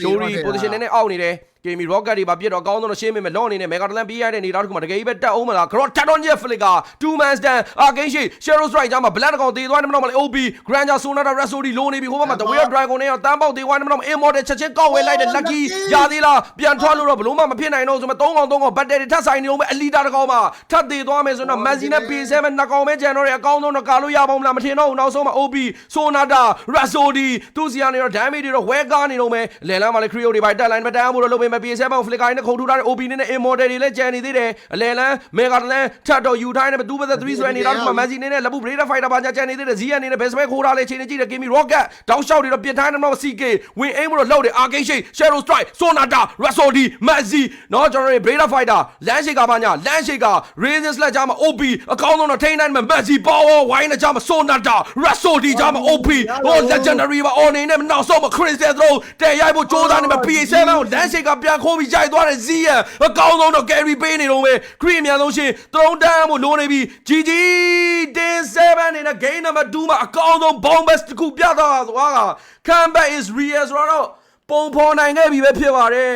Shori position နဲ့အောက်နေတယ် Kimi Rocket တွေပါပြစ်တော့အကောင်းဆုံးတော့ရှင်းမိမယ်လော့အနေနဲ့ Mega Talent ပေးရတဲ့နေသားတစ်ခုမှာတကယ်ကြီးပဲတက်အောင်မလား Cross Taton ရဲ့ Flick က 2 man stand Arcane Shade Shadow Strike ကြားမှာ Black ကောင်တေးသွားနေမလို့မလဲ OB Granger Sonata Rhapsody လိုနေပြီဟိုဘက်မှာ The Way of Dragon နဲ့တန်းပေါက်တေးသွားနေမလို့ Immortal ချက်ချင်းကောက်ဝဲလိုက်တဲ့ Lucky ရသေးလားပြန်ထွက်လို့တော့ဘလို့မှမဖြစ်နိုင်တော့ဆိုမှ3ကောင် Battle တွေထပ်ဆိုင်နေအောင်ပဲ Elita တစ်ကောင်မှာထပ်သေးသွားမယ်ဆိုတော့ Messi နဲ့ PS7 နှစ်ကောင်ပဲကျန်တော့တယ်အကောင်းဆုံးတော့ကာလို့ရပါဦးမလားမထင်တော့ဘူးနောက်ဆုံးမှာ OB Sonata Rhapsody သူစီကနေတော့ damage တွေတော့ဝဲကားနေတော့မယ်လဲလမ်းမှာလည်း Creo တွေပါတက်လိုင်းမတန်းဘူးတော့လုပ်ပေးမယ် PS7 Flicker နဲ့ခုံထူထားတဲ့ OB နဲ့ Immortal တွေလည်းကြံနေသေးတယ်အလဲလမ်း Mega Talent ထပ်တော့ယူထားနေပဲ2 3ဆွဲနေတော့ဒီမှာ Messi နဲ့လက်ဘူး Blade Fighter ပါကြံနေသေးတယ် Z အနေနဲ့ Best Way ခိုးထားလေချိန်နေကြည့်တယ် Kimi Rocket တောက်လျှောက်တွေတော့ပြစ်ထားနေတော့ CK ဝင်အိမ်လို့လောက်တယ် Arcane Shade Shadow Strike Sonata Rhapsody Messi နော်ကျွန်တော်တို့ Blade Fighter လမ်းရှိကပါညာလမ်းရှိက Raisin Slash ကြားမှာ OB အကောင်းဆုံးတော့ထိန်းနိုင်မှာ Messi Power ဝိုင်းနဲ့ကြားမှာ Sonata Rhapsody ကြားမှာ OB ဟို Legendary ပါ on နေနဲ့နောက်ဆုံးမှာ Crystal Throw တဲ့ရိုက်ဖို့ကြိုးစားနေမှာ PS7 ကိုလမ်းရှိကပြန်ခိုးပြီးရိုက်သွားတယ် Z အကောင်းဆုံးတော့ carry ပေးနေတော့ပဲ Cream အများဆုံးရှင် Throw down ဖို့လိုနေပြီ GG Day 7နေနဲ့ game number 2မှာအကောင်းဆုံး bombast တစ်ခုပြသွားတာဆိုတာက comeback is real ဆိုတော့ပုံဖော်နိုင်ခဲ့ပြီပဲဖြစ်ပါတယ်